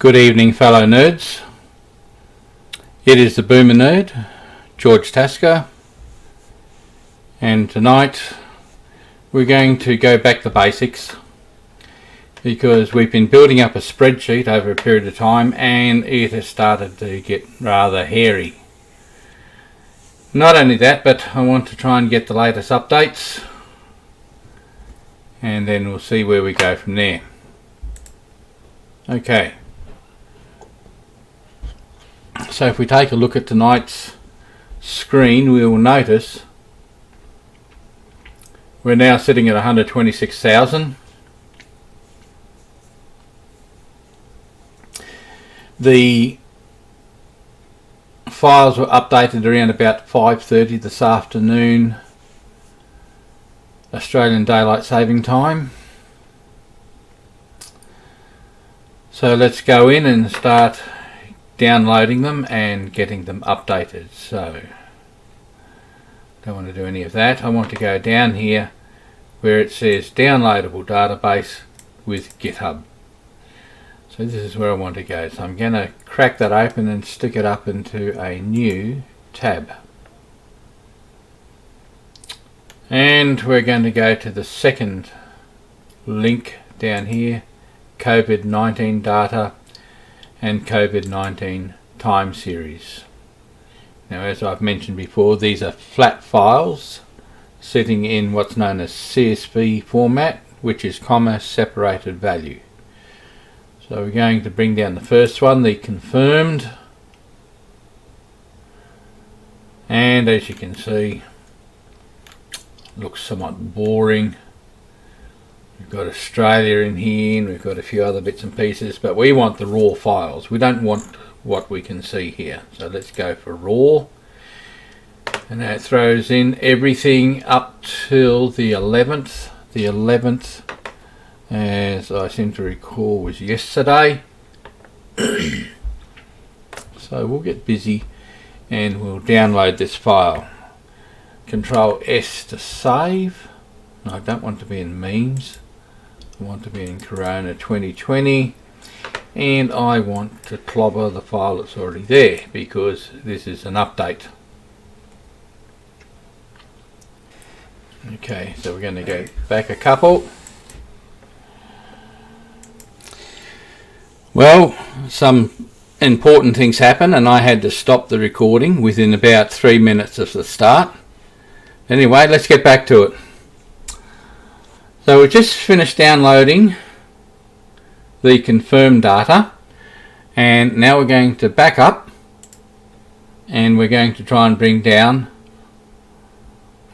Good evening, fellow nerds. It is the Boomer Nerd, George Tasker, and tonight we're going to go back to basics because we've been building up a spreadsheet over a period of time and it has started to get rather hairy. Not only that, but I want to try and get the latest updates and then we'll see where we go from there. Okay. So if we take a look at tonight's screen, we will notice we're now sitting at 126,000. The files were updated around about 5:30 this afternoon, Australian Daylight Saving Time. So let's go in and start downloading them and getting them updated. So don't want to do any of that. I want to go down here where it says downloadable database with GitHub. So this is where I want to go. So I'm going to crack that open and stick it up into a new tab. And we're going to go to the second link down here, COVID-19 data and COVID-19 time series. Now, as I've mentioned before, these are flat files sitting in what's known as CSV format, which is comma separated value. So we're going to bring down the first one, the confirmed, and as you can see, looks somewhat boring. We've got Australia in here and we've got a few other bits and pieces, but we want the raw files. We don't want what we can see here. So let's go for raw. And that throws in everything up till the 11th. The 11th, as I seem to recall, was yesterday. So we'll get busy and we'll download this file. Control S to save. I don't want to be in memes. I want to be in Corona 2020 and I want to clobber the file that's already there because this is an update. Okay, so we're going to go back a couple. Well, some important things happen and I had to stop the recording within about 3 minutes of the start. Anyway, let's get back to it. So we just finished downloading the confirmed data and now we're going to back up and we're going to try and bring down,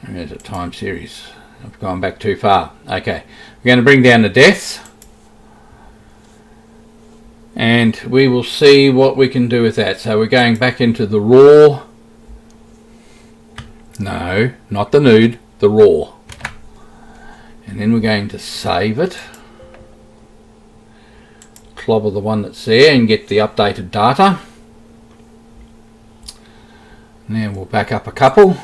there's a time series, I've gone back too far. Okay, we're going to bring down the deaths and we will see what we can do with that. So we're going back into the raw, no, not the nude, the raw. And then we're going to save it, clobber the one that's there and get the updated data. Now we'll back up a couple.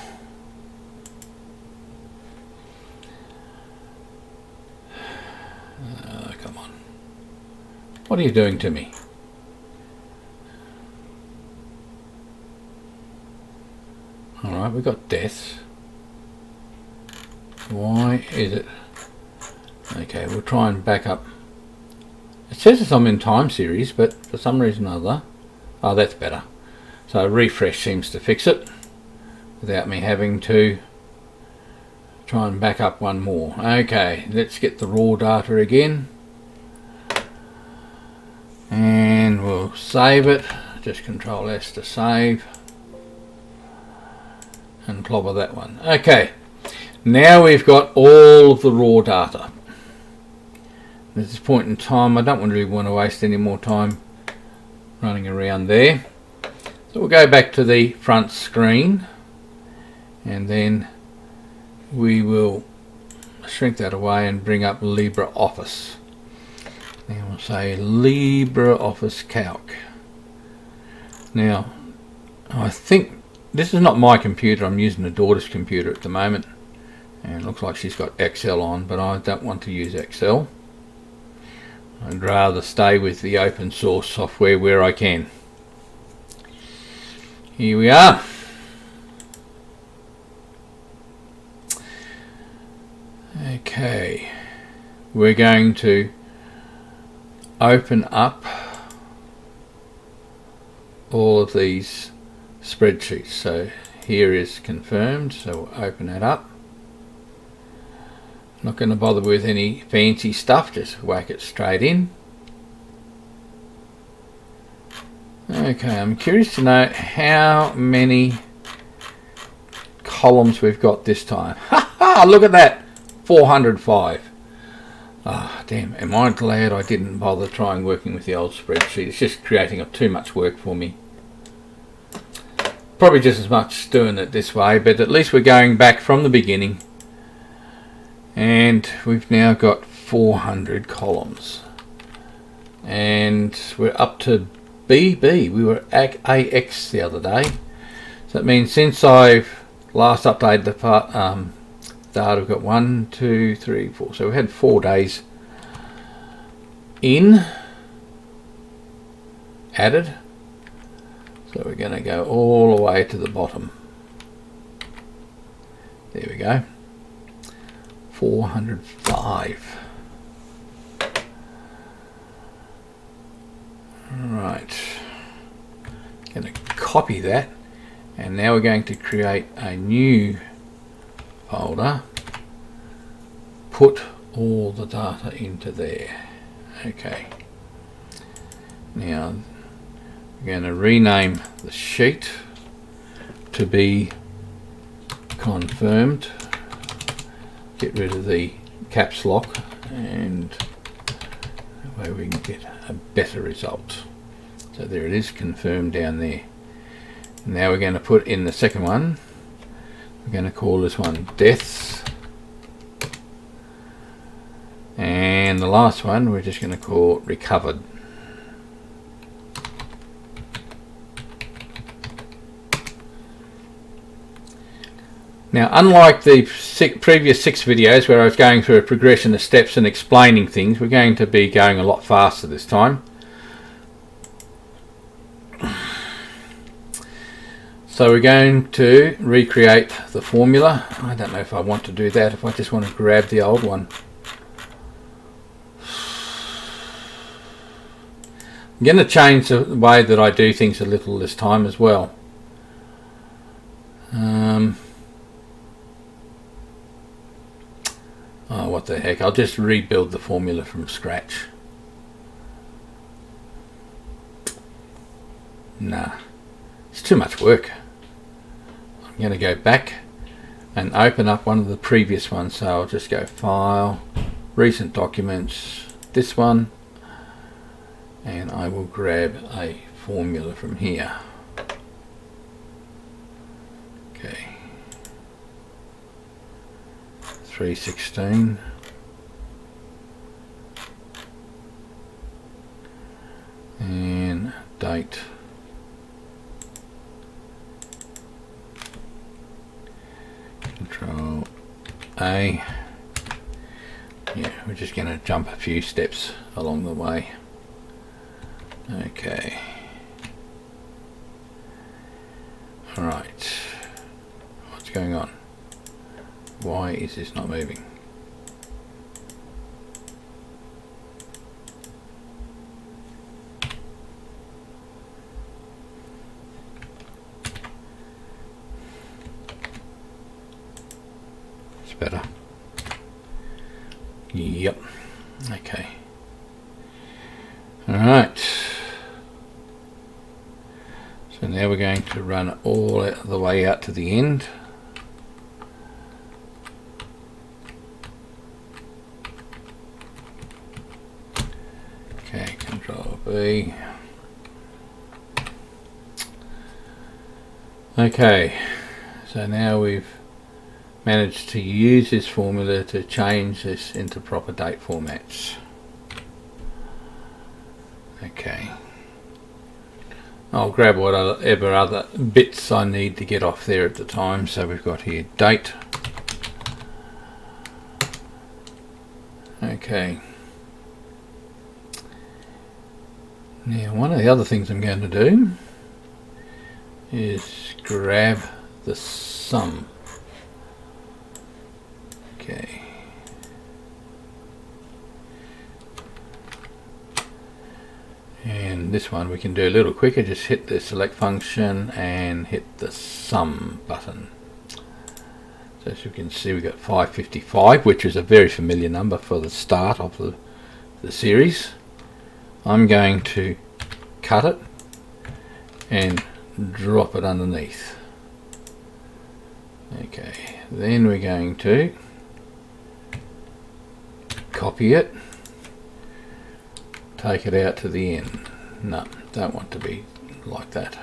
Come on. What are you doing to me? Alright, we've got deaths. Why is it? Okay, we'll try and back up. It says that I'm in time series, but for some reason or other, oh, that's better. So a refresh seems to fix it without me having to try and back up one more. Okay, let's get the raw data again. And we'll save it. Just Control S to save. And clobber that one. Okay, now we've got all of the raw data. At this point in time, I don't really want to waste any more time running around there. So we'll go back to the front screen and then we will shrink that away and bring up LibreOffice. Now we'll say LibreOffice Calc. Now, I think this is not my computer, I'm using a daughter's computer at the moment. And it looks like she's got Excel on, but I don't want to use Excel. I'd rather stay with the open source software where I can. Here we are. Okay, we're going to open up all of these spreadsheets. So here is confirmed, so we'll open that up. Not going to bother with any fancy stuff, just whack it straight in. Okay, I'm curious to know how many columns we've got this time. Ha ha, look at that, 405. Ah, damn, am I glad I didn't bother trying working with the old spreadsheet. It's just creating too much work for me. Probably just as much doing it this way, but at least we're going back from the beginning. And we've now got 400 columns. And we're up to BB. We were at AX the other day. So that means since I've last updated the part, data, we've got 1, 2, 3, 4. So we had 4 days in added. So we're going to go all the way to the bottom. There we go. 405. Right. Going to copy that, and now we're going to create a new folder. Put all the data into there. Okay. Now we're going to rename the sheet to be confirmed. Get rid of the caps lock, and that way we can get a better result. So there it is, confirmed down there. Now we're going to put in the second one. We're going to call this one deaths, and the last one we're just going to call recovered. Now, unlike the previous 6 videos where I was going through a progression of steps and explaining things, we're going to be going a lot faster this time. So we're going to recreate the formula. I don't know if I want to do that, if I just want to grab the old one. I'm going to change the way that I do things a little this time as well. Oh, what the heck, I'll just rebuild the formula from scratch. Nah, it's too much work. I'm going to go back and open up one of the previous ones. So I'll just go File, Recent Documents, this one, and I will grab a formula from here. Okay. 316, and date, Control A. Yeah, we're just going to jump a few steps along the way. Okay. All right. What's going on? Why is this not moving? It's better. Yep. Okay. All right. So now we're going to run all the way out to the end. Okay, Control B. Okay, so now we've managed to use this formula to change this into proper date formats. Okay, I'll grab whatever other bits I need to get off there at the time. So we've got here date. Okay. Now one of the other things I'm going to do is grab the sum. Okay. And this one we can do a little quicker, just hit the select function and hit the sum button. So as you can see, we've got 555, which is a very familiar number for the start of the series. I'm going to cut it and drop it underneath. Okay, then we're going to copy it, take it out to the end. No, don't want to be like that.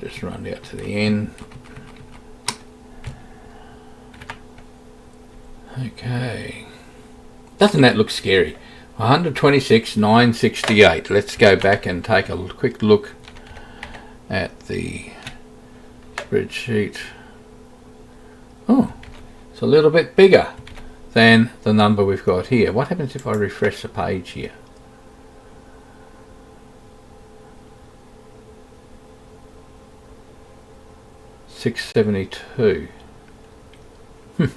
Just run out to the end. Okay, doesn't that look scary? 126,968. Let's go back and take a quick look at the spreadsheet. Oh, it's a little bit bigger than the number we've got here. What happens if I refresh the page here? $672. So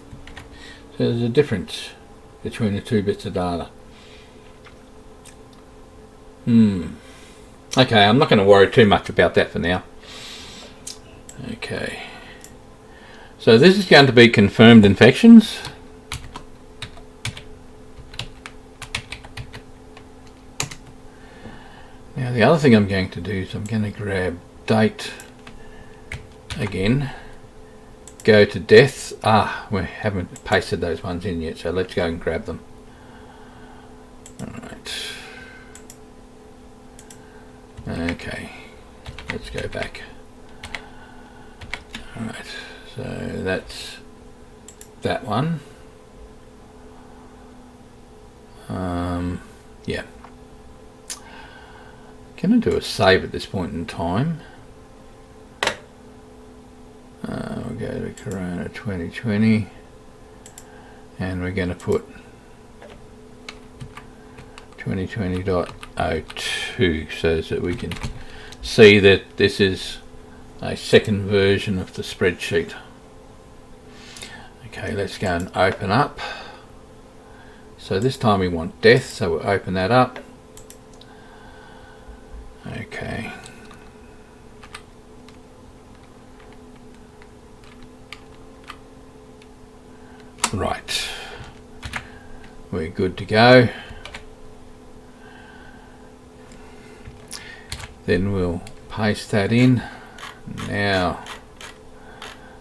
there's a difference between the two bits of data. Okay, I'm not going to worry too much about that for now. Okay, so this is going to be confirmed infections. Now the other thing I'm going to do is I'm going to grab date again, go to deaths. We haven't pasted those ones in yet, so let's go and grab them. Alright. Okay, let's go back. Alright, so that's that one. Yeah. Can I do a save at this point in time? We'll go to Corona 2020 and we're going to put 2020.02 so that we can see that this is a second version of the spreadsheet. Okay, let's go and open up. So this time we want death, so we'll open that up. Okay. Right. We're good to go. Then we'll paste that in. Now,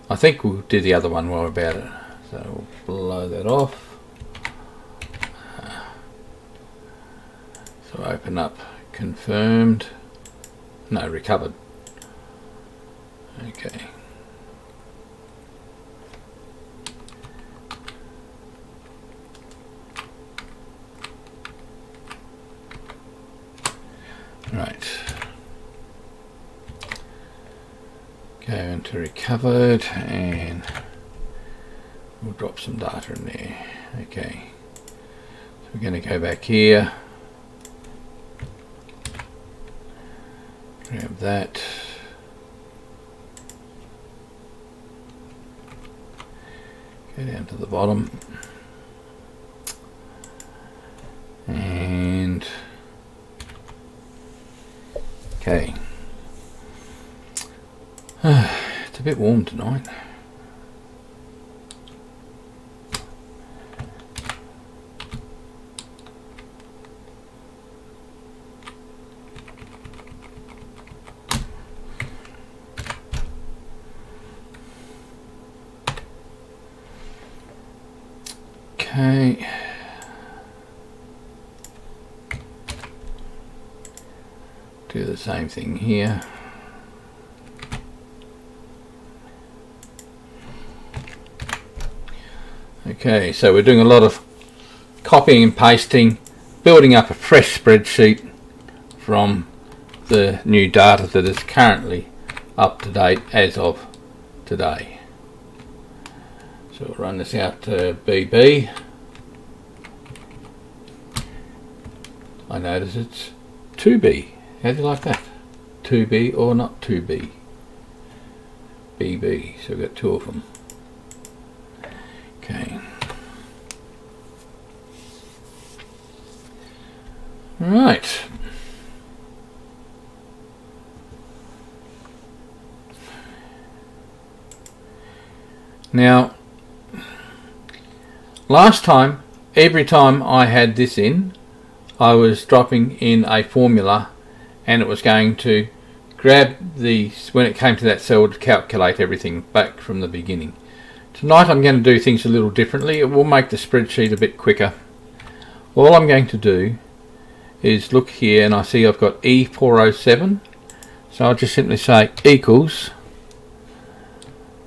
I think we'll do the other one while we're about it. So we'll blow that off. So open up confirmed. No, recovered. Okay. Right. Go into recovered and we'll drop some data in there. Okay. So we're going to go back here. Grab that. Go down to the bottom. And okay. It's a bit warm tonight. Okay. Do the same thing here. Okay, so we're doing a lot of copying and pasting, building up a fresh spreadsheet from the new data that is currently up to date as of today. So we'll run this out to BB. I notice it's 2B. How do you like that? 2B or not 2B? BB. So we've got two of them. Okay. Right. Now, last time, every time I had this in, I was dropping in a formula and it was going to grab the, when it came to that cell, to calculate everything back from the beginning. Tonight I'm going to do things a little differently. It will make the spreadsheet a bit quicker. All I'm going to do is look here and I see I've got E407. So I'll just simply say equals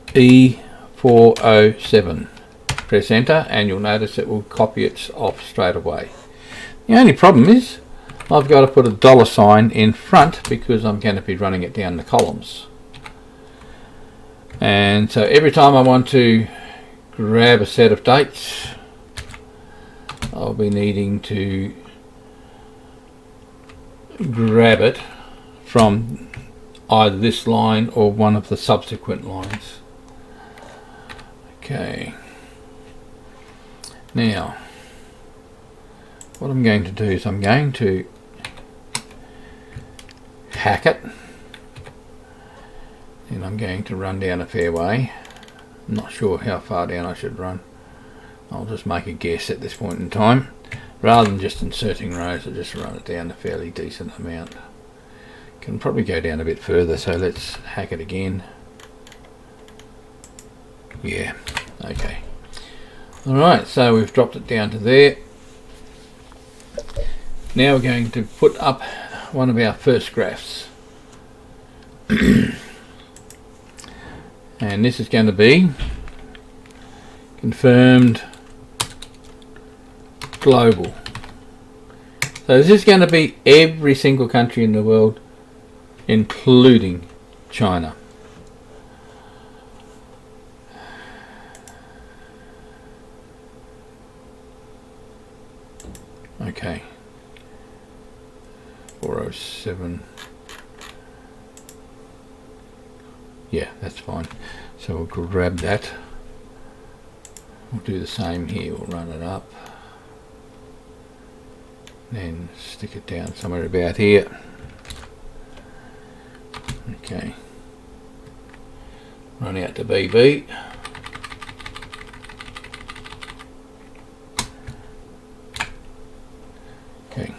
E407. Press enter and you'll notice it will copy it off straight away. The only problem is I've got to put a $sign in front because I'm going to be running it down the columns. And so every time I want to grab a set of dates, I'll be needing to grab it from either this line or one of the subsequent lines. Okay. Now, what I'm going to do is I'm going to hack it. And I'm going to run down a fair way. I'm not sure how far down I should run. I'll just make a guess at this point in time. Rather than just inserting rows, I'll just run it down a fairly decent amount. Can probably go down a bit further, so let's hack it again. Yeah, okay. Alright, so we've dropped it down to there. Now we're going to put up one of our first graphs. And this is going to be confirmed global. So this is going to be every single country in the world, including China. Okay. 407. Yeah, that's fine. So we'll grab that. We'll do the same here. We'll run it up. Then stick it down somewhere about here. Okay. Run out to BB. Okay.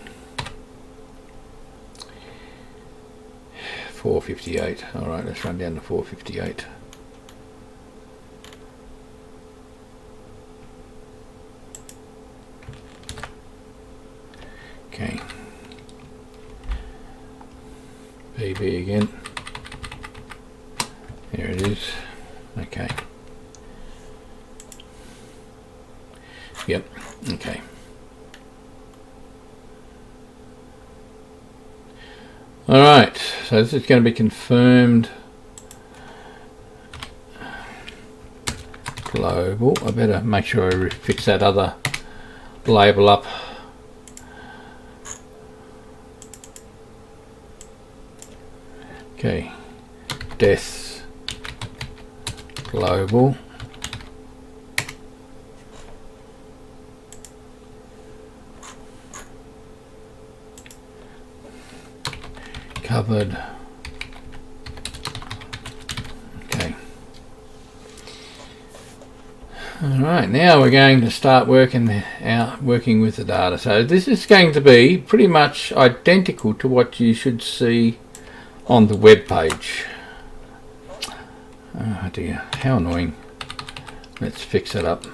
458. Alright, let's run down to 458. Okay. BB again. There it is. Okay. Yep. Okay. Alright, so this is going to be confirmed global. I better make sure I fix that other label up. Okay, deaths global. Covered. Okay. Alright, now we're going to start working with the data. So this is going to be pretty much identical to what you should see on the web page. Oh dear, how annoying. Let's fix it up.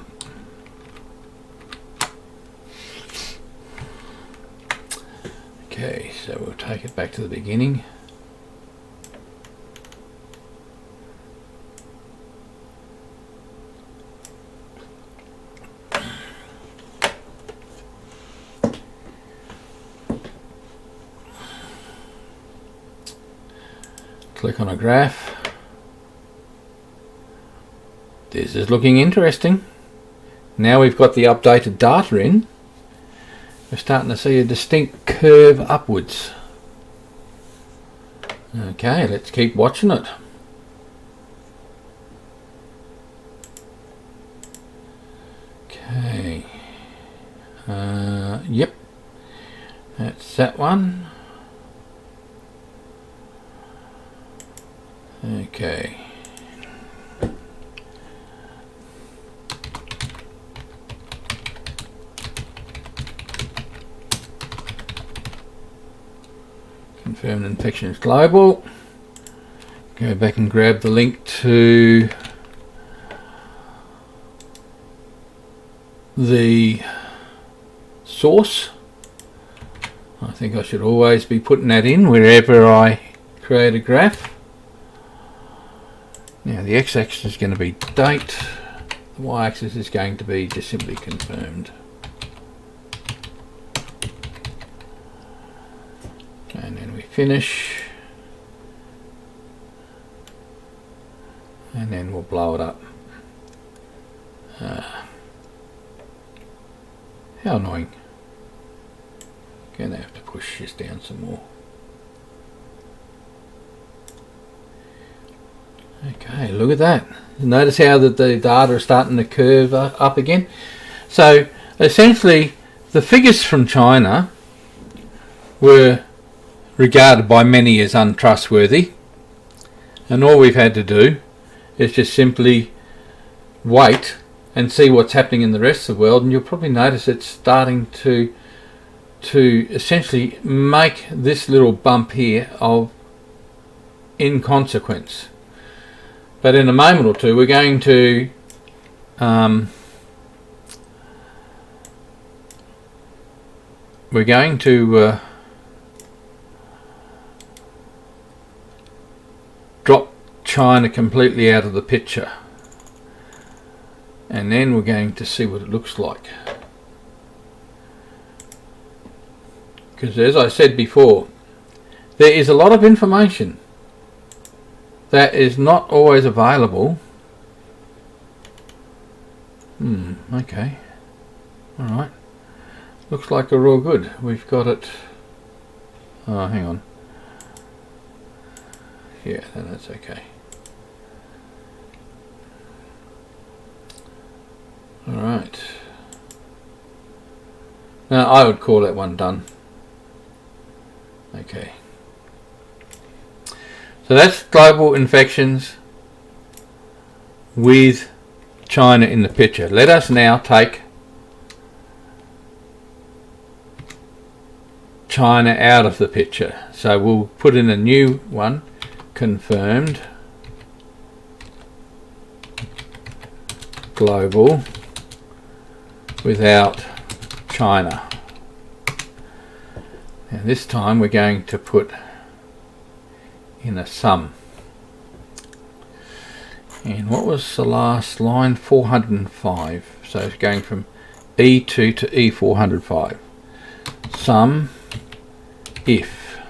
Okay, so we'll take it back to the beginning. Click on a graph. This is looking interesting. Now we've got the updated data in. We're starting to see a distinct curve upwards. Okay, let's keep watching it. Okay. Yep. That's that one. Okay. Confirmed infection is global. Go back and grab the link to the source. I think I should always be putting that in wherever I create a graph. Now the x-axis is going to be date, the y-axis is going to be just simply confirmed. And then we finish, and then we'll blow it up. How annoying. Gonna have to push this down some more. Okay, look at that. Notice how the data is starting to curve up again. So essentially the figures from China were regarded by many as untrustworthy, and all we've had to do is just simply wait and see what's happening in the rest of the world, and you'll probably notice it's starting to essentially make this little bump here of inconsequence. But in a moment or two we're going to drop China completely out of the picture, and then we're going to see what it looks like. Because as I said before, there is a lot of information that is not always available. Okay. Alright. Looks like we're all good. We've got it. Oh, hang on. Yeah, then that's okay. Alright. Now I would call that one done. Okay. So that's global infections with China in the picture. Let us now take China out of the picture. So we'll put in a new one, confirmed global without China. And this time we're going to put in a sum. And what was the last line? 405. So it's going from E2 to E405. Sum if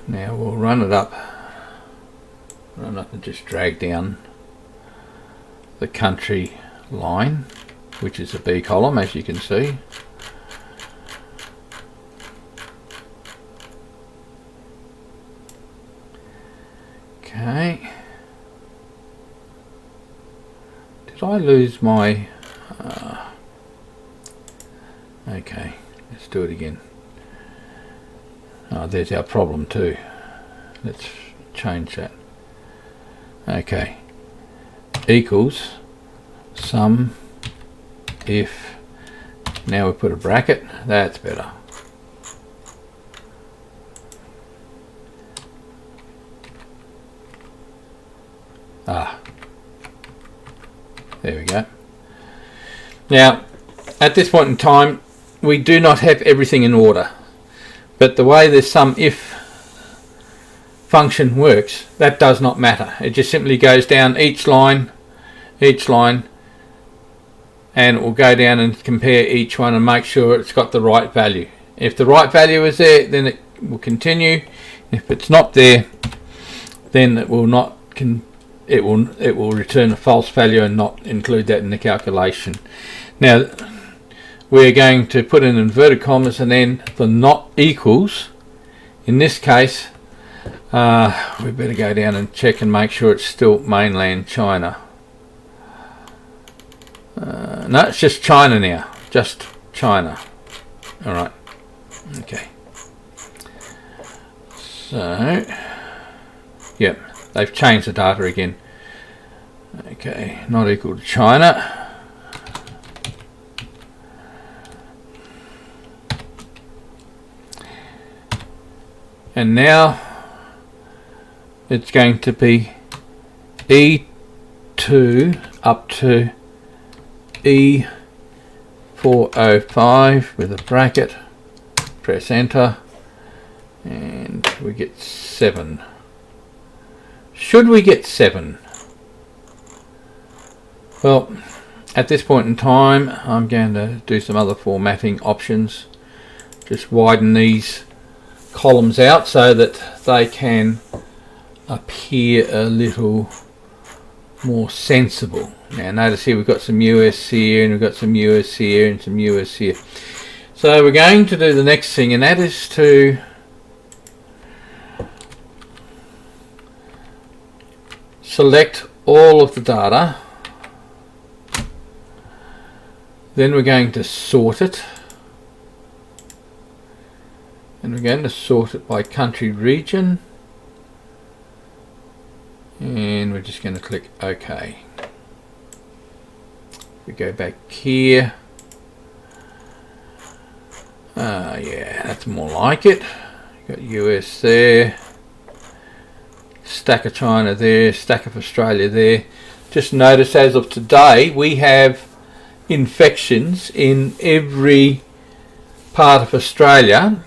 now we'll run it up and just drag down the country line, which is a B column, as you can see. Okay. Did I lose my... okay, let's do it again. Oh, there's our problem too. Let's change that. Okay. Equals sum if, now we put a bracket, that's better. There we go. Now at this point in time we do not have everything in order, but the way this sum if function works, that does not matter. It just simply goes down each line, and it will go down and compare each one and make sure it's got the right value. If the right value is there, then it will continue. If it's not there, then it will not it will return a false value and not include that in the calculation. Now we're going to put in inverted commas and then the not equals. In this case, we better go down and check and make sure it's still mainland China. No, it's just China now, just China. Alright, okay. So, yep, they've changed the data again. Okay, not equal to China. And now it's going to be E2 up to E405 with a bracket. Press enter and we get 7. Should we get 7? Well, at this point in time I'm going to do some other formatting options. Just widen these columns out so that they can appear a little more sensible. Now notice here we've got some US here and we've got some US here and some US here. So we're going to do the next thing, and that is to select all of the data. Then we're going to sort it. And we're going to sort it by country region. And we're just going to click OK. We go back here. Yeah, that's more like it. Got US there. Stack of China there. Stack of Australia there. Just notice as of today we have infections in every part of Australia.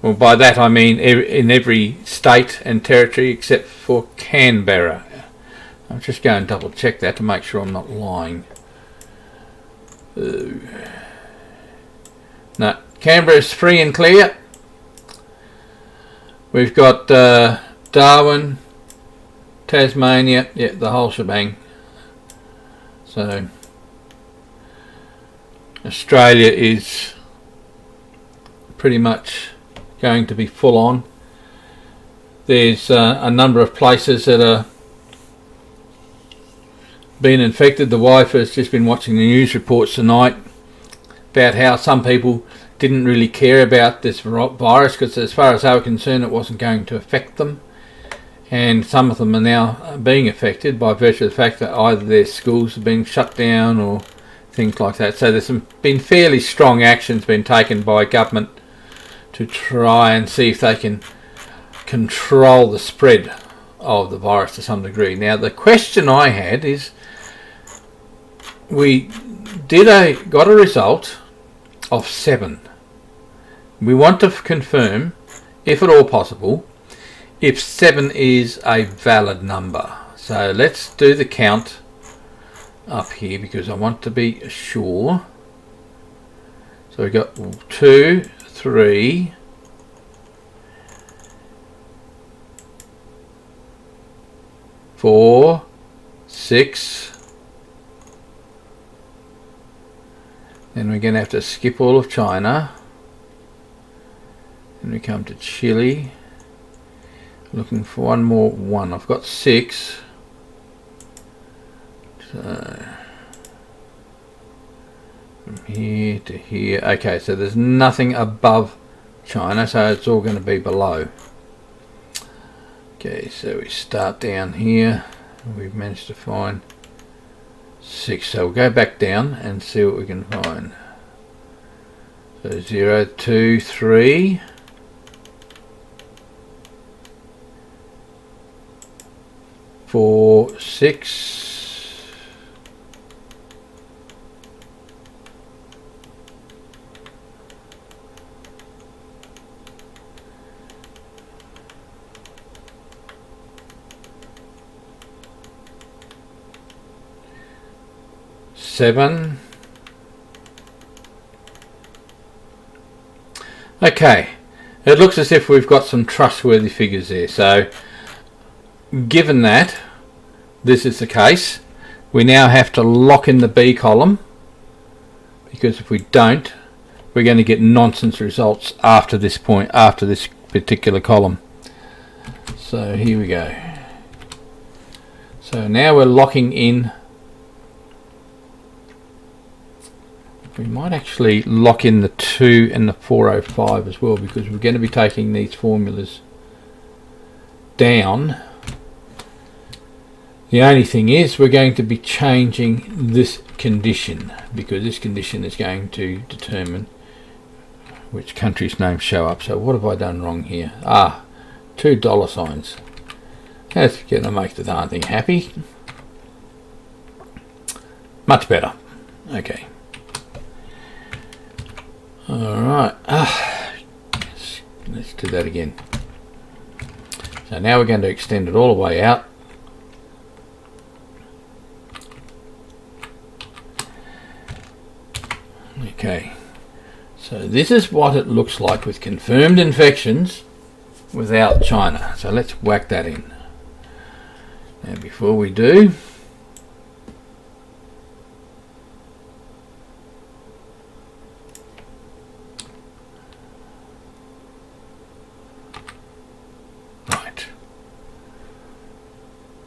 Well, by that I mean in every state and territory except for Canberra. I'll just go and double check that to make sure I'm not lying. No, Canberra is free and clear. We've got Darwin, Tasmania, yeah, the whole shebang. So Australia is pretty much going to be full on. There's a number of places that are being infected. The wife has just been watching the news reports tonight about how some people didn't really care about this virus because as far as they were concerned it wasn't going to affect them, and some of them are now being affected by virtue of the fact that either their schools have been shut down or things like that. So there's been fairly strong actions being taken by government to try and see if they can control the spread of the virus to some degree. Now the question I had is, we got a result of 7. We want to confirm, if at all possible, if 7 is a valid number. So let's do the count up here because I want to be sure. So we've got 2, 3, 4, 6. Then we're going to have to skip all of China. Then we come to Chile. Looking for one more 1. I've got 6. So from here to here. Okay, so there's nothing above China, so it's all going to be below. Okay, so we start down here. We've managed to find 6, so we'll go back down and see what we can find. So 0, 2, 3, 4, 6, 7. Okay, it looks as if we've got some trustworthy figures there. So given that this is the case, we now have to lock in the B column because if we don't, we're going to get nonsense results after this point, after this particular column. So here we go. So now we're locking in. We might actually lock in the 2 and the 405 as well, because we're going to be taking these formulas down. The only thing is we're going to be changing this condition, because this condition is going to determine which country's names show up. So what have I done wrong here? $2 signs. That's going to make the darn thing happy. Much better. Okay. Alright, let's do that again. So now we're going to extend it all the way out. Okay, so this is what it looks like with confirmed infections without China. So let's whack that in. Now before we do,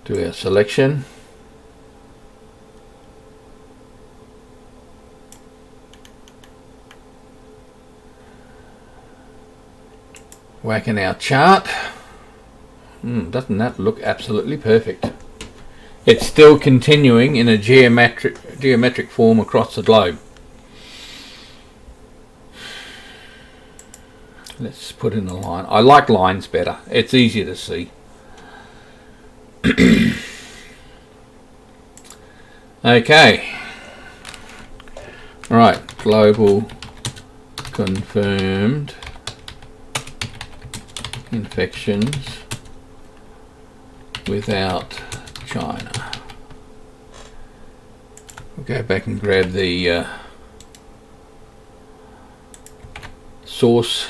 do our selection. Whacking our chart. Doesn't that look absolutely perfect? It's still continuing in a geometric form across the globe. Let's put in a line. I like lines better. It's easier to see. Okay. Right, global confirmed infections without China. We'll go back and grab the source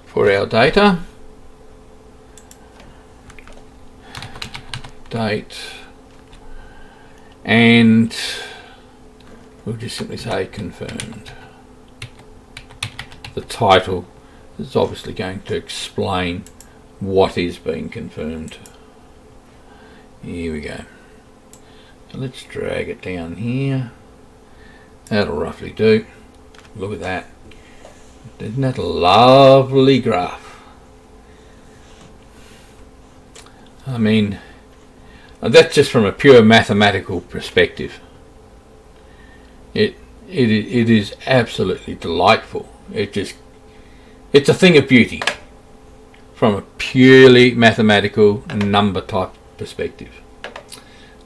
for our data. Date, and we'll just simply say confirmed. The title is obviously going to explain what is being confirmed. Here we go. So let's drag it down here. That'll roughly do. Look at that. Isn't that a lovely graph? I mean, that's just from a pure mathematical perspective. It is absolutely delightful. It's a thing of beauty from a purely mathematical number type perspective.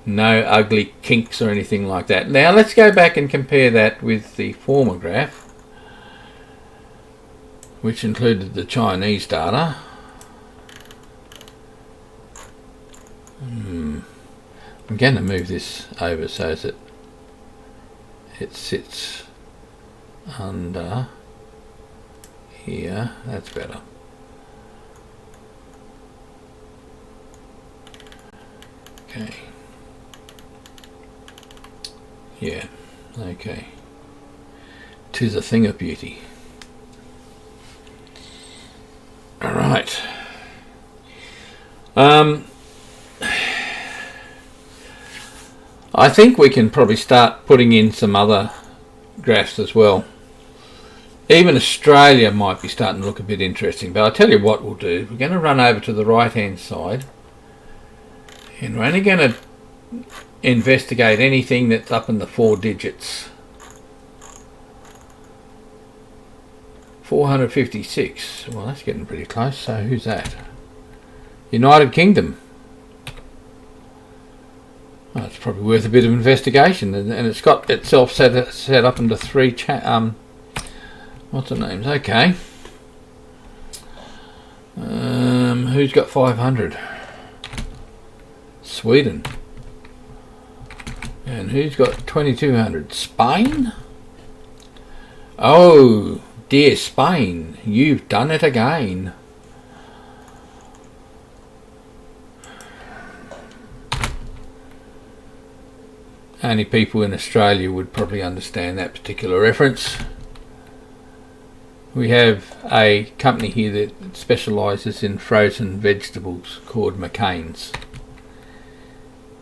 No ugly kinks or anything like that. Now let's go back and compare that with the former graph, which included the Chinese data. I'm going to move this over so that it sits under here. That's better. Okay. Yeah. Okay. 'Tis a thing of beauty. All right. I think we can probably start putting in some other graphs as well. Even Australia might be starting to look a bit interesting, but I'll tell you what we'll do. We're going to run over to the right hand side, and we're only going to investigate anything that's up in the 4 digits. 456. Well, that's getting pretty close. So who's that? United Kingdom. Well, it's probably worth a bit of investigation, and it's got itself set up into 3 what's the names? Okay. Who's got 500? Sweden. And who's got 2200? Spain? Oh dear, Spain, you've done it again. only people in Australia would probably understand that particular reference. We have a company here that specialises in frozen vegetables called McCain's,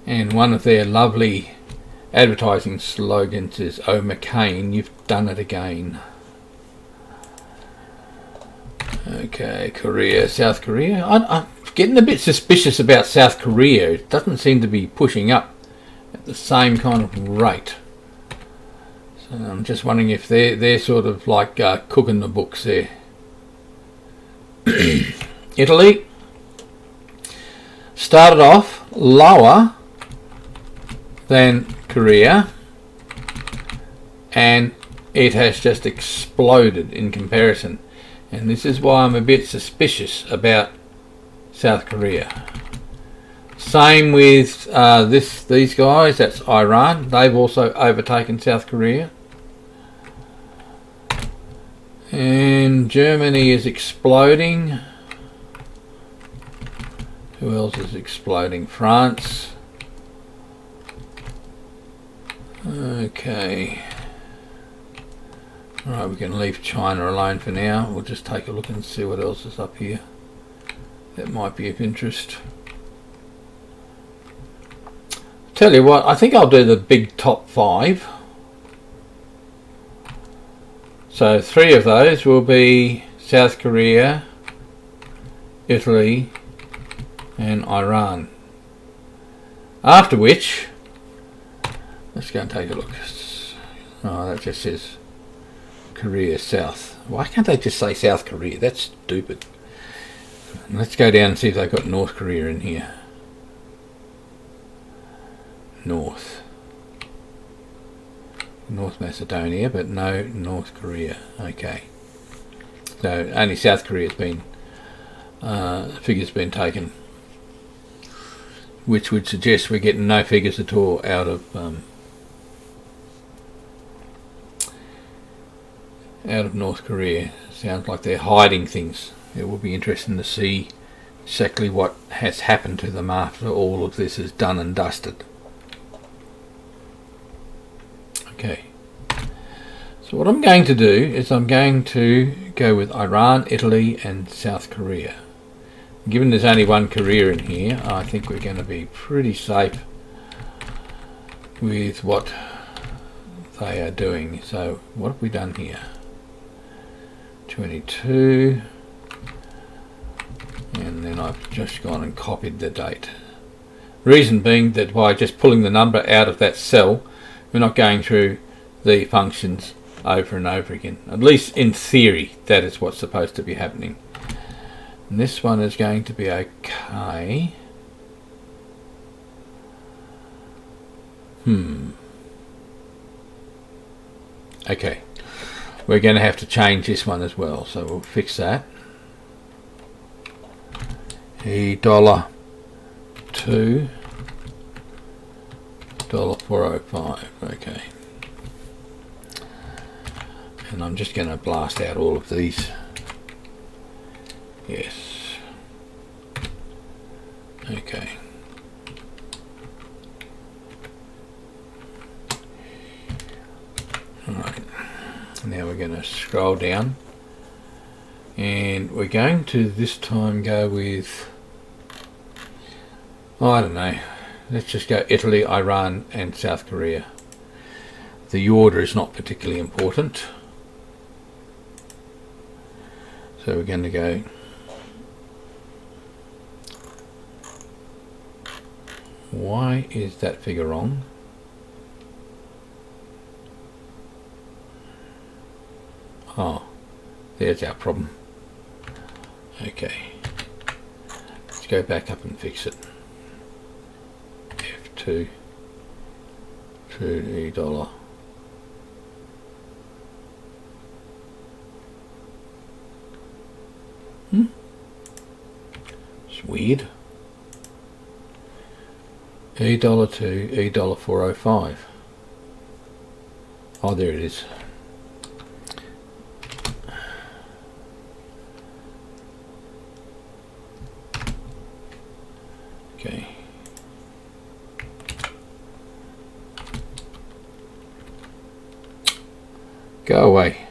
and one of their lovely advertising slogans is, "Oh McCain, you've done it again." Okay, Korea, South Korea. I'm getting a bit suspicious about South Korea. It doesn't seem to be pushing up at the same kind of rate. So I'm just wondering if they're sort of like cooking the books there. Italy started off lower than Korea, and it has just exploded in comparison. And this is why I'm a bit suspicious about South Korea. Same with these guys, that's Iran. They've also overtaken South Korea. And Germany is exploding. Who else is exploding? France. Okay. Alright, we can leave China alone for now. We'll just take a look and see what else is up here that might be of interest. Tell you what, I think I'll do the big top 5. So 3 of those will be South Korea, Italy and Iran. After which, let's go and take a look. Oh, that just says Korea South. Why can't they just say South Korea? That's stupid. Let's go down and see if they've got North Korea in here. North Macedonia, but no North Korea. Okay, so only South Korea's been figures been taken, which would suggest we're getting no figures at all out of North Korea. Sounds like they're hiding things. It will be interesting to see exactly what has happened to them after all of this is done and dusted. Okay, so what I'm going to do is I'm going to go with Iran, Italy and South Korea. Given there's only one Korea in here, I think we're going to be pretty safe with what they are doing. So what have we done here? 22, and then I've just gone and copied the date. Reason being that by just pulling the number out of that cell, we're not going through the functions over and over again. At least in theory, that is what's supposed to be happening. And this one is going to be okay. Okay. We're going to have to change this one as well, so we'll fix that. $2 $405. Okay. And I'm just going to blast out all of these. Yes. Okay. Alright. Now we're going to scroll down. And we're going to this time go with, I don't know, let's just go Italy, Iran and South Korea. The order is not particularly important. So we're going to go why is that figure wrong? Oh, there's our problem. Okay, let's go back up and fix it. F2 to $. It's weird. $2, $405. Oh, there it is. Okay. Go away.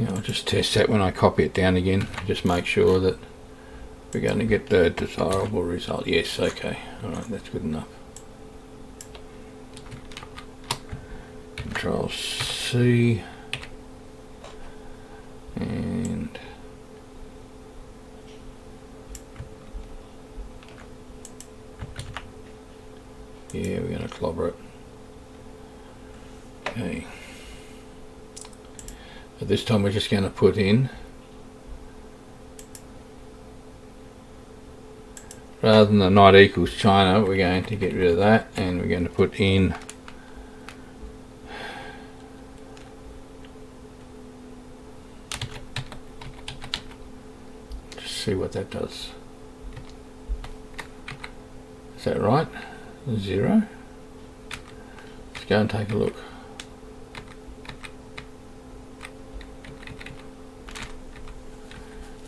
I'll just test that when I copy it down again. Just make sure that we're going to get the desirable result. Yes, okay. Alright, that's good enough. Control C. And yeah, we're going to clobber it. Okay. But this time we're just going to put in, rather than the not equals China, we're going to get rid of that and we're going to put in just see what that does. Is that right? 0. Let's go and take a look.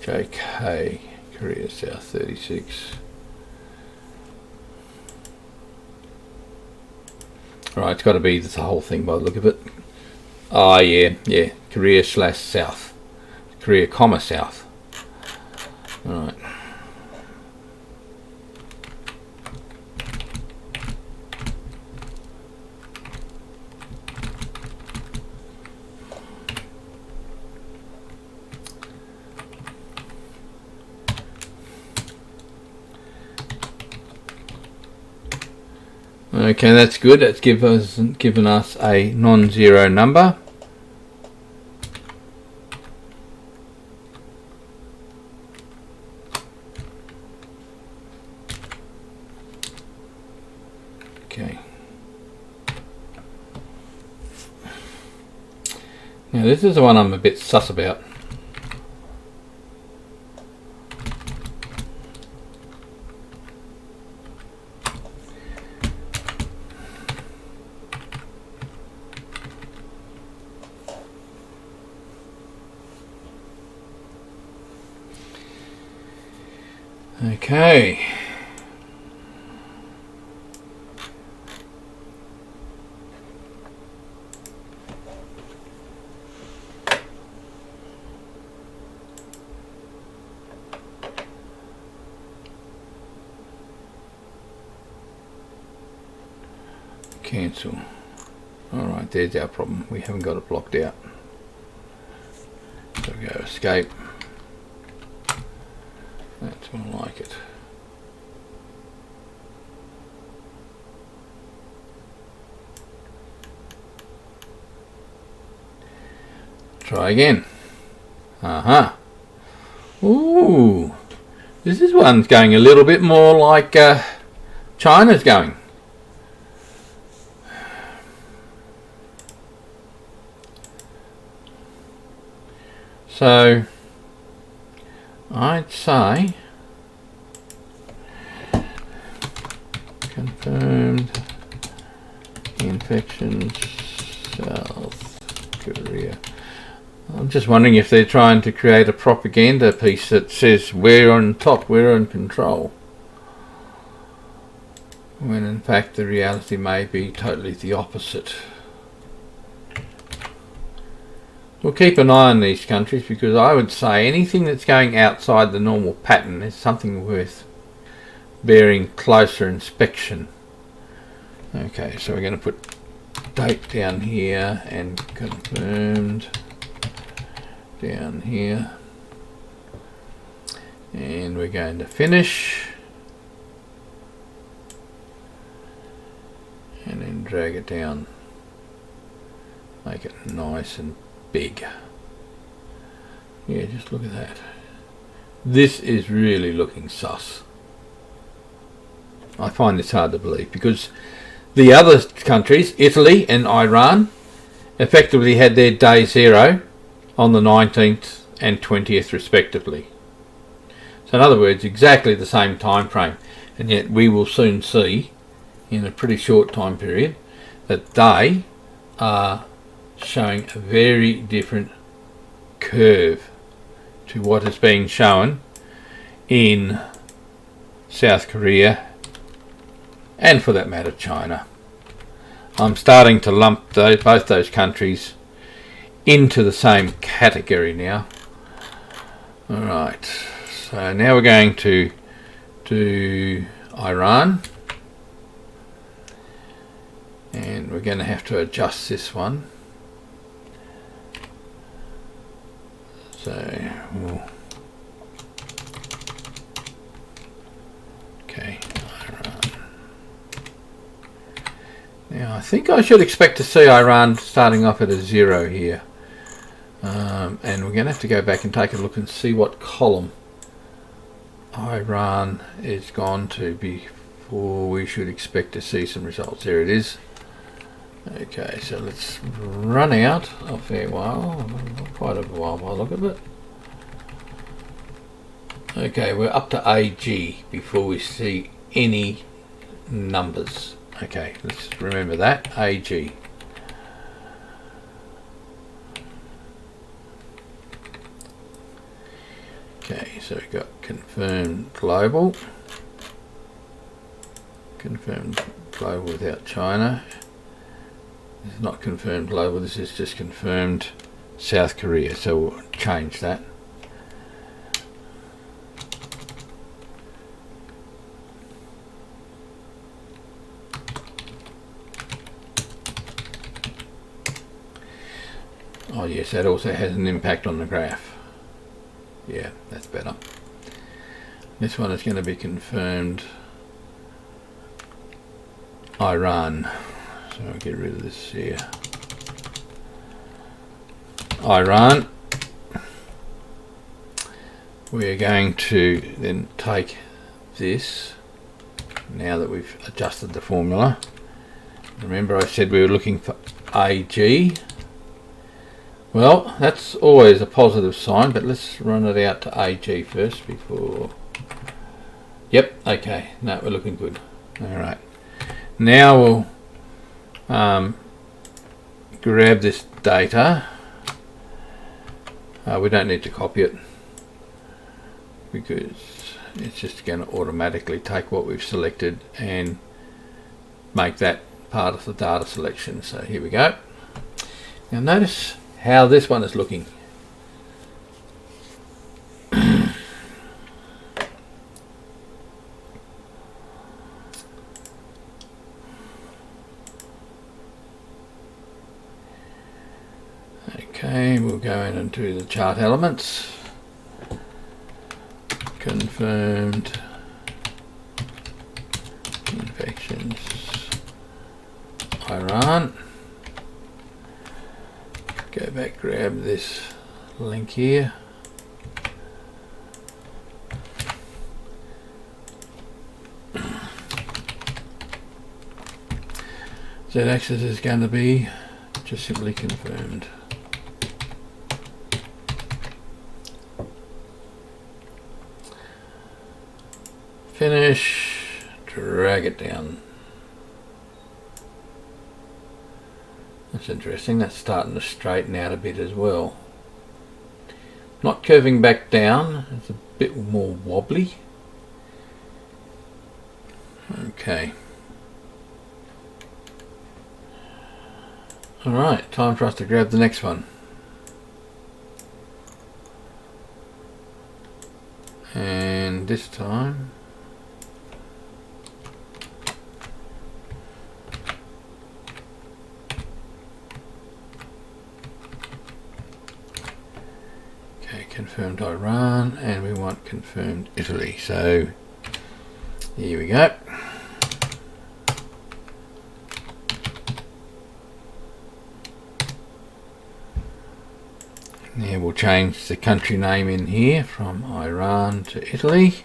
JK, Korea South 36. Right, it's got to be the whole thing by the look of it. Oh yeah, Korea slash South. Korea comma South. Alright. Okay, that's good. That's given us a non-zero number. Okay. Now this is the one I'm a bit sus about. Okay. Cancel. Alright, there's our problem. We haven't got it blocked out. So we go escape. That's more like it. Try again. Ooh, this is one's going a little bit more like China's going. So I'd say confirmed infection South Korea. I'm just wondering if they're trying to create a propaganda piece that says we're on top, we're in control, when in fact the reality may be totally the opposite. We'll keep an eye on these countries, because I would say anything that's going outside the normal pattern is something worth bearing closer inspection. Okay, so we're going to put date down here and confirmed down here, and we're going to finish and then drag it down, make it nice and big. Yeah, just look at that. This is really looking sus. I find this hard to believe, because the other countries, Italy and Iran, effectively had their day zero on the 19th and 20th respectively. So in other words, exactly the same time frame, and yet we will soon see in a pretty short time period that they are showing a very different curve to what is being shown in South Korea and, for that matter, China. I'm starting to lump both those countries into the same category now. Alright, so now we're going to do Iran, and we're going to have to adjust this one. So okay, Iran. Now I think I should expect to see Iran starting off at a 0 here, and we're going to have to go back and take a look and see what column Iran is gone to before we should expect to see some results. There it is. Okay, so let's run out a fair while, quite a while by the look of it. Okay, we're up to AG before we see any numbers. Okay, let's remember that, AG. Okay, so we've got confirmed global without China. This is not confirmed global, this is just confirmed South Korea, so we'll change that. Oh yes, that also has an impact on the graph. Yeah, that's better. This one is going to be confirmed Iran. So I'll get rid of this here. Iran. We're going to then take this, now that we've adjusted the formula. Remember I said we were looking for AG. Well, that's always a positive sign, but let's run it out to AG first before... Yep, okay, no, we're looking good. Alright, now we'll grab this data. We don't need to copy it because it's just going to automatically take what we've selected and make that part of the data selection. So here we go. Now notice how this one is looking. Okay, we'll go in and do the chart elements. Confirmed infections Iran. Go back, grab this link here. Z-axis is going to be just simply confirmed. Finish, drag it down. That's interesting, that's starting to straighten out a bit as well. Not curving back down, it's a bit more wobbly. Okay. Alright, time for us to grab the next one. And this time confirmed Iran, and we want confirmed Italy. So here we go. Now we'll change the country name in here from Iran to Italy.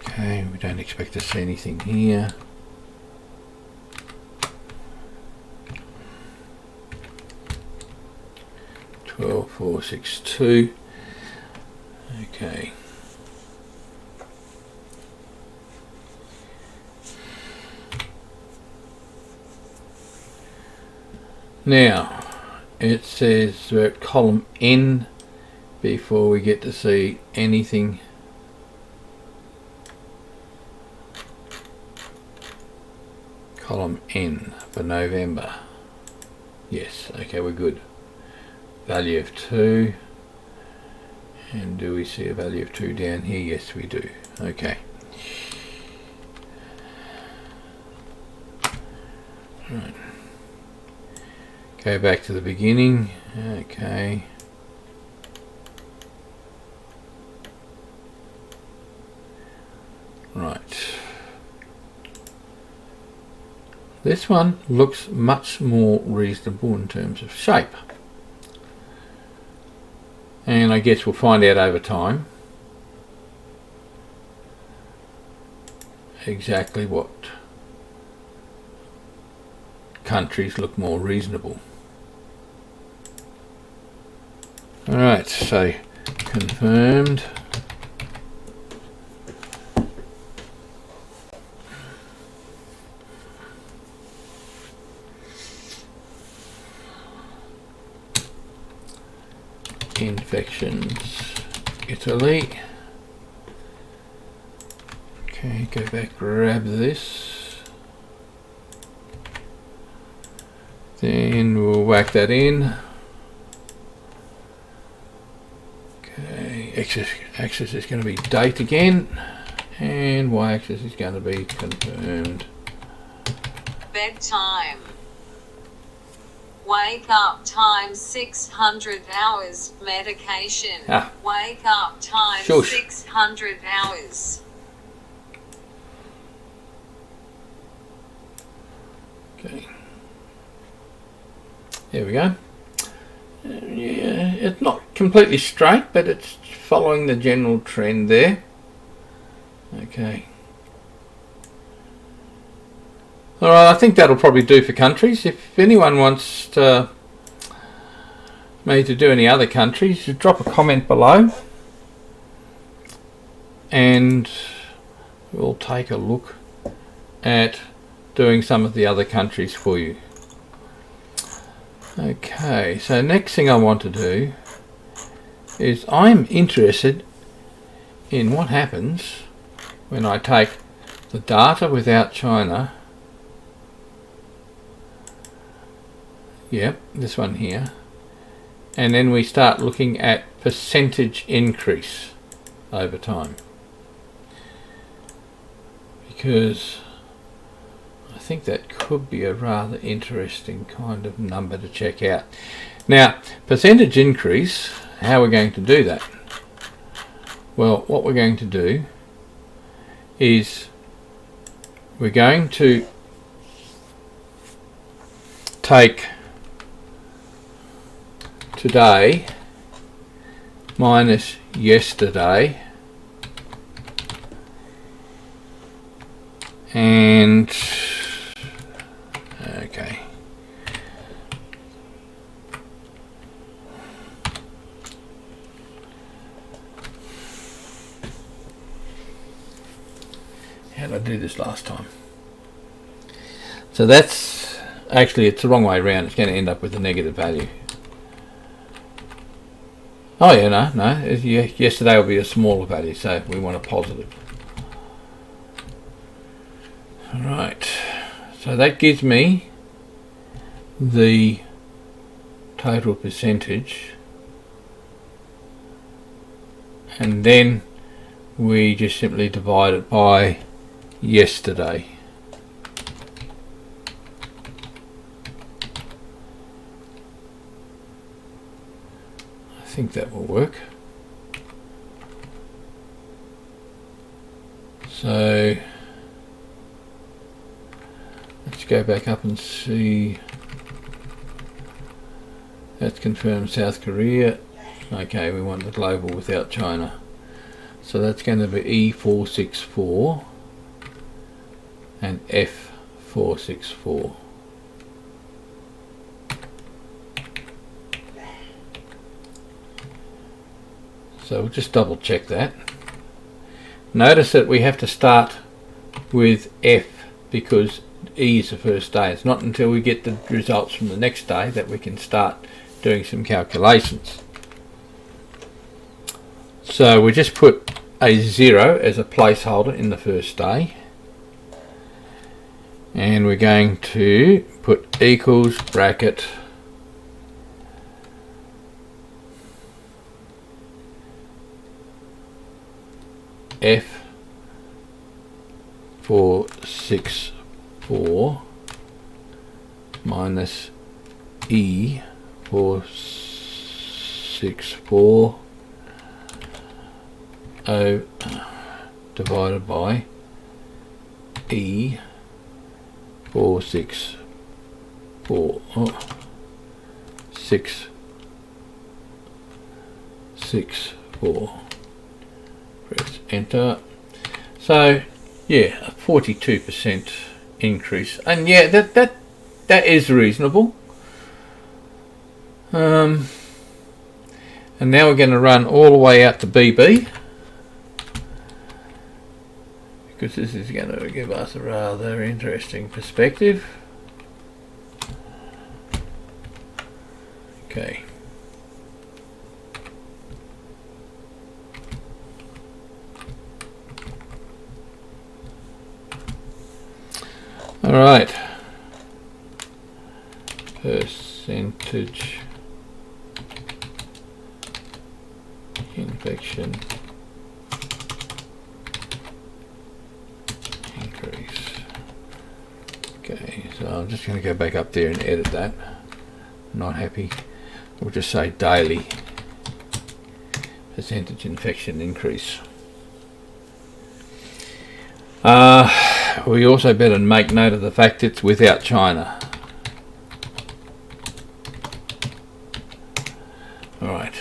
Okay, we don't expect to see anything here. $12,462. Okay. Now it says we're at column N before we get to see anything. Column N for November. Yes, okay, we're good. Value of 2. And do we see a value of 2 down here? Yes, we do. Okay. Right. Go back to the beginning. Okay. Right. This one looks much more reasonable in terms of shape. And I guess we'll find out over time exactly what countries look more reasonable. Alright, so confirmed. Infections, Italy. Okay, go back, grab this. Then we'll whack that in. Okay, x-axis is going to be date again, and y-axis is going to be confirmed. Bedtime. Wake up time 600 hours. Medication. Wake up time 600 hours. Okay. There we go. Yeah, it's not completely straight, but it's following the general trend there. Okay. Alright, I think that'll probably do for countries. If anyone wants me to do any other countries, just drop a comment below and we'll take a look at doing some of the other countries for you. Okay, so next thing I want to do is I'm interested in what happens when I take the data without China. Yep, this one here. And then we start looking at percentage increase over time. Because I think that could be a rather interesting kind of number to check out. Now, percentage increase, how we're going to do that? Well, what we're going to do is we're going to take today minus yesterday and okay, how did I do this last time? So that's actually, it's the wrong way around. It's going to end up with a negative value. Oh yeah, no, yesterday will be a smaller value, so we want a positive. Alright, so that gives me the total percentage, and then we just simply divide it by yesterday. I think that will work. So let's go back up and see. That's confirmed South Korea. Okay, we want the global without China. So that's going to be E464 and F464. So we'll just double check that. Notice that we have to start with F because E is the first day. It's not until we get the results from the next day that we can start doing some calculations. So we just put a 0 as a placeholder in the first day, and we're going to put equals bracket F 464 minus E 464 divided by E 464 664. Press enter. So yeah, a 42% increase, and yeah, that is reasonable. And now we're going to run all the way out to BB, because this is going to give us a rather interesting perspective. Okay. All right. Percentage infection increase. Okay, so I'm just going to go back up there and edit that. Not happy. We'll just say daily percentage infection increase. We also better make note of the fact it's without China. Alright.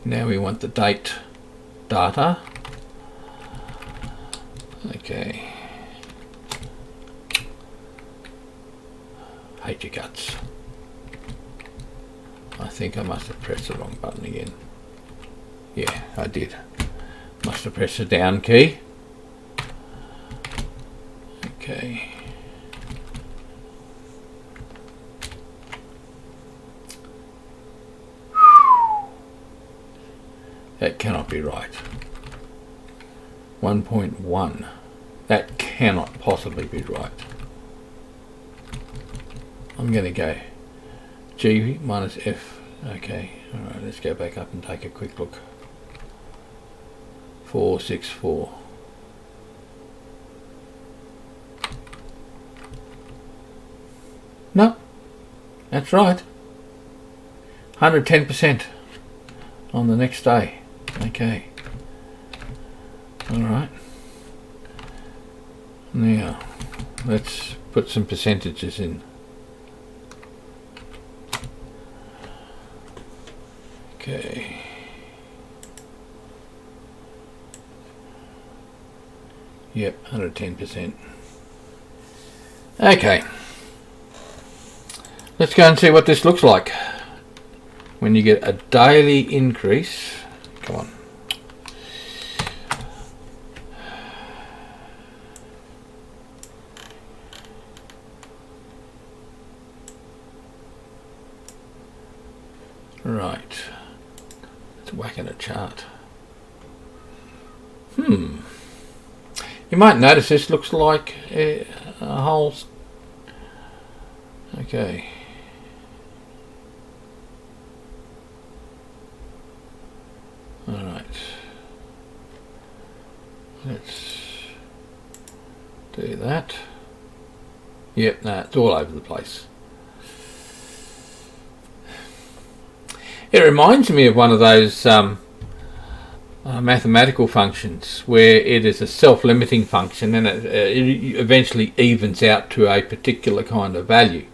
Now we want the date data. Okay. Hate your guts. I think I must have pressed the wrong button again. Yeah, I did. Must have pressed the down key. Okay. That cannot be right. 1.1. That cannot possibly be right. I'm going to go G minus F. Okay. Alright, let's go back up and take a quick look. 464. No, that's right. 110% on the next day. Okay. Alright. Now, let's put some percentages in. Okay. Yep, 110%. Okay. Let's go and see what this looks like when you get a daily increase. Come on. Right. Let's whack in a chart. You might notice this looks like a whole... Okay. Alright. Let's do that. Yep, no, it's all over the place. It reminds me of one of those mathematical functions where it is a self-limiting function and it eventually evens out to a particular kind of value.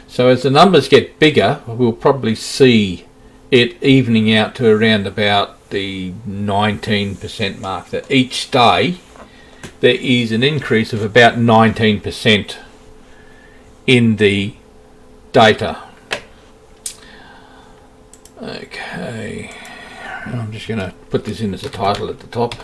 So as the numbers get bigger, we'll probably see it evening out to around about the 19% mark, that each day there is an increase of about 19% in the data. Okay, I'm just going to put this in as a title at the top.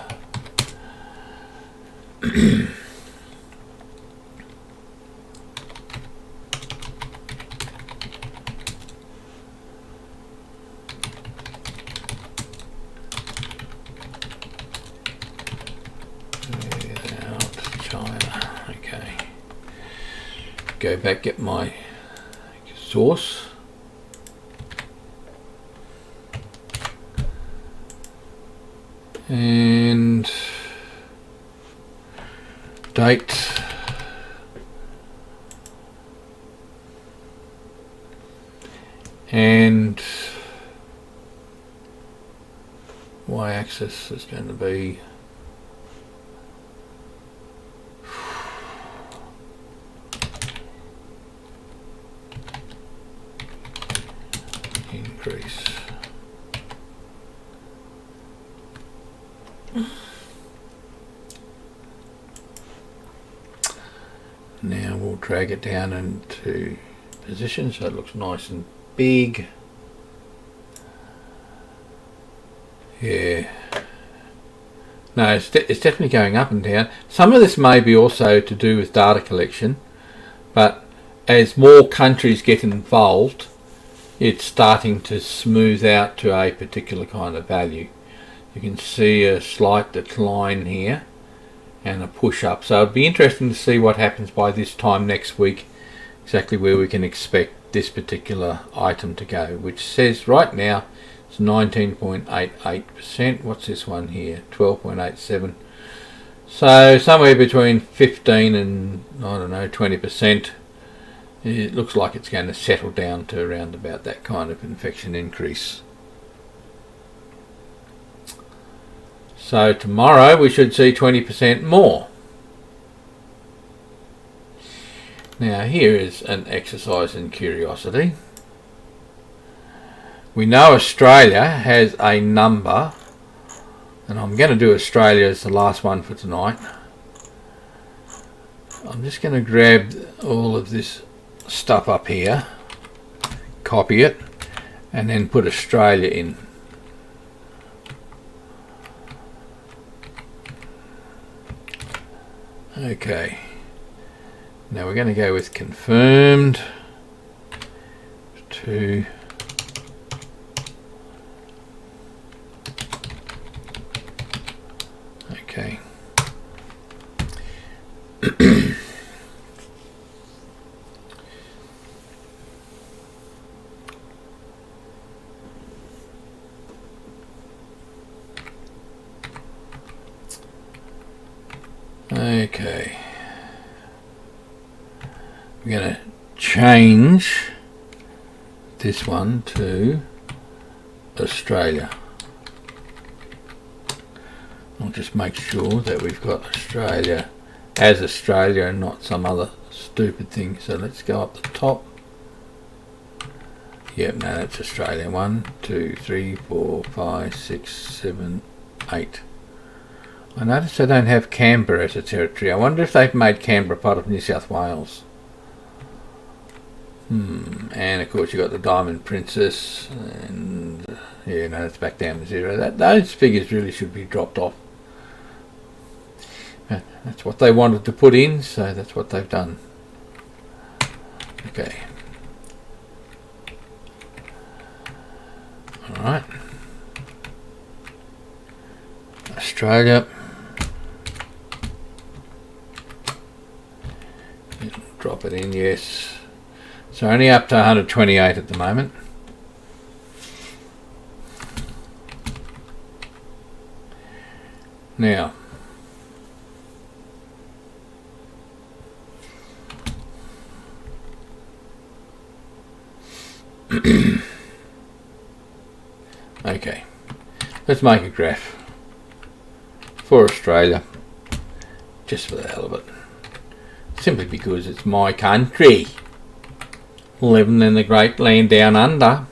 go back, get my source. And date. And y-axis is going to be increase. Now we'll drag it down into position so it looks nice and big. Yeah. No, it's definitely going up and down. Some of this may be also to do with data collection, but as more countries get involved, it's starting to smooth out to a particular kind of value. You can see a slight decline here and a push up. So it'd be interesting to see what happens by this time next week, exactly where we can expect this particular item to go, which says right now it's 19.88%. What's this one here? 12.87. So somewhere between 15 and, I don't know, 20%. It looks like it's going to settle down to around about that kind of infection increase. So tomorrow we should see 20% more. Now here is an exercise in curiosity. We know Australia has a number, and I'm going to do Australia as the last one for tonight. I'm just going to grab all of this stuff up here, copy it, and then put Australia in. Okay, now we're going to go with confirmed to okay. Okay, we're going to change this one to Australia. I'll just make sure that we've got Australia as Australia and not some other stupid thing. So let's go up the top. Yep, no, that's Australia. 1, 2, 3, 4, 5, 6, 7, 8. I notice they don't have Canberra as a territory. I wonder if they've made Canberra part of New South Wales. And of course you've got the Diamond Princess, and yeah, no, it's back down to 0. Those figures really should be dropped off. That's what they wanted to put in, so that's what they've done. Okay. Alright. Australia. Drop it in, yes. So only up to 128 at the moment. Now, okay, let's make a graph for Australia, just for the hell of it. Simply because it's my country, living in the great land down under.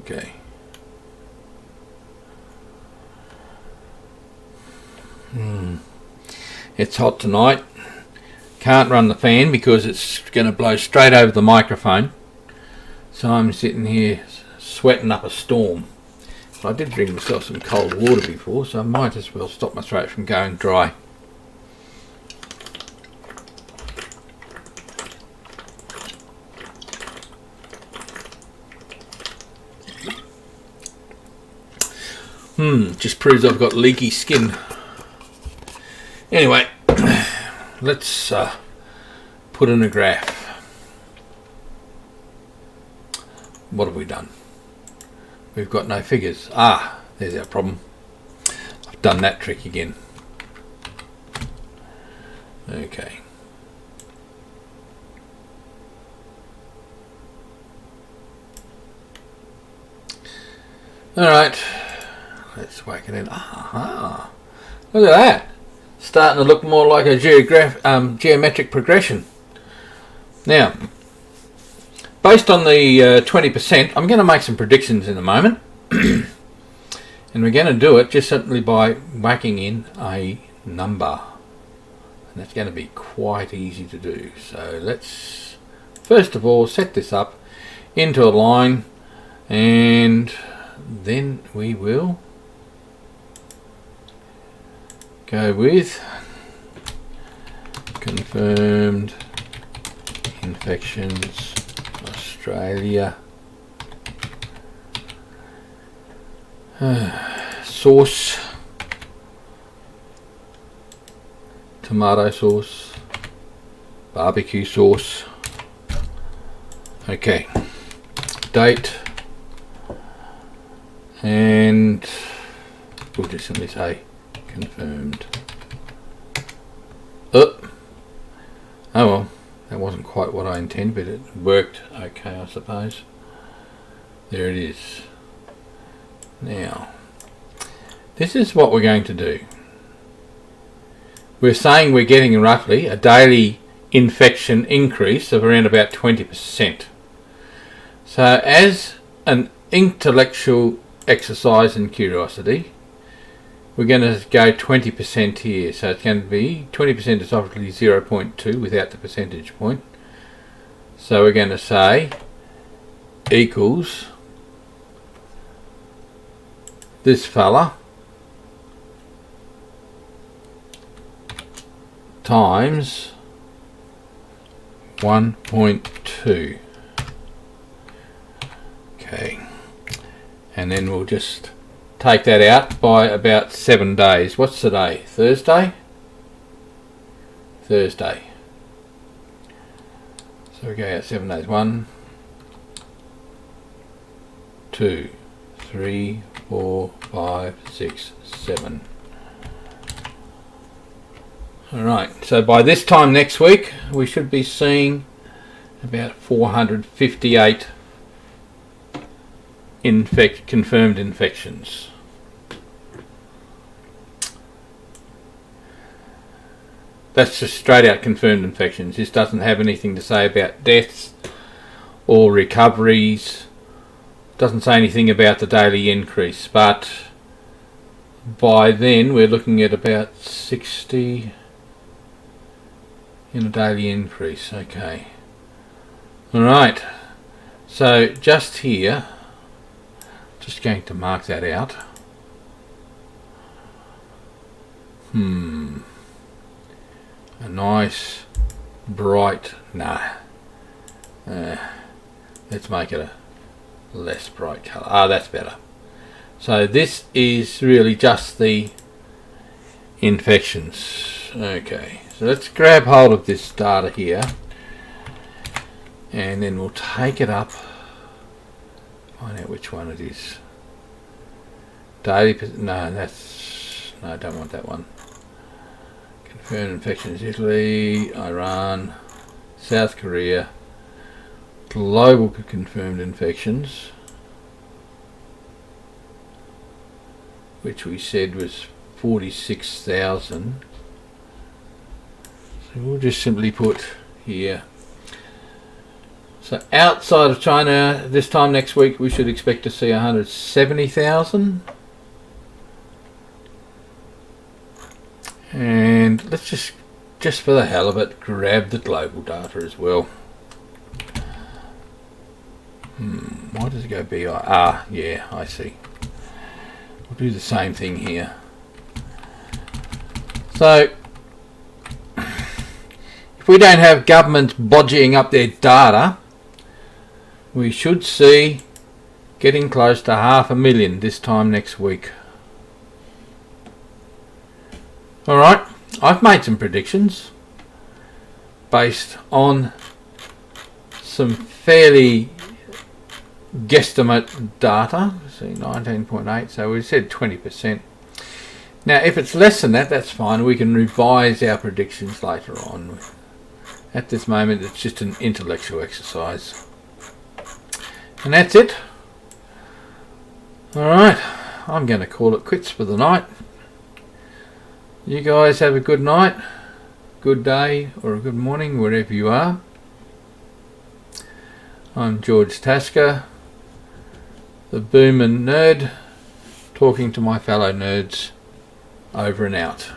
Okay. It's hot tonight. Can't run the fan because it's going to blow straight over the microphone. So I'm sitting here sweating up a storm. I did drink myself some cold water before, so I might as well stop my throat from going dry. Just proves I've got leaky skin. Anyway, let's put in a graph. What have we done? We've got no figures. Ah, there's our problem. I've done that trick again. Okay. Alright, let's whack it in. Aha! Look at that! Starting to look more like a geometric progression. Now, based on the 20%, I'm going to make some predictions in a moment. And we're going to do it just simply by whacking in a number. And that's going to be quite easy to do. So let's, first of all, set this up into a line, and then we will go with confirmed infections Australia, sauce, tomato sauce, barbecue sauce. Okay, date, and we'll just simply say confirmed. Oh well, that wasn't quite what I intended, but it worked okay, I suppose. There it is. Now, this is what we're going to do. We're saying we're getting roughly a daily infection increase of around about 20%. So as an intellectual exercise and curiosity, we're going to go 20% here. So it's going to be 20% is obviously 0.2 without the percentage point. So we're going to say equals this fella times 1.2. Okay, and then we'll just take that out by about 7 days. What's today? Thursday? Thursday. So we go out 7 days. 1, 2, 3, 4, 5, 6, 7. Alright, so by this time next week we should be seeing about 458 confirmed infections. That's just straight out confirmed infections. This doesn't have anything to say about deaths or recoveries. Doesn't say anything about the daily increase, but by then we're looking at about 60 in a daily increase. Okay. Alright. So just here, just going to mark that out. A nice bright, let's make it a less bright colour. Ah, that's better. So this is really just the infections. Okay, so let's grab hold of this data here, and then we'll take it up, find out which one it is. Daily, no, I don't want that one. Confirmed infections: Italy, Iran, South Korea. Global confirmed infections, which we said was 46,000. So we'll just simply put here. So outside of China, this time next week we should expect to see 170,000. And let's just for the hell of it, grab the global data as well. Why does it go BI? Ah, yeah, I see. We'll do the same thing here. So, if we don't have governments bodging up their data, we should see getting close to 500,000 this time next week. Alright, I've made some predictions. based on some fairly guesstimate data. See, 19.8, so we said 20%. Now if it's less than that, that's fine. We can revise our predictions later on. At this moment it's just an intellectual exercise. And that's it. Alright, I'm going to call it quits for the night. You guys have a good night, good day, or a good morning, wherever you are. I'm George Tasker, the Boomin' Nerd, talking to my fellow nerds. Over and out.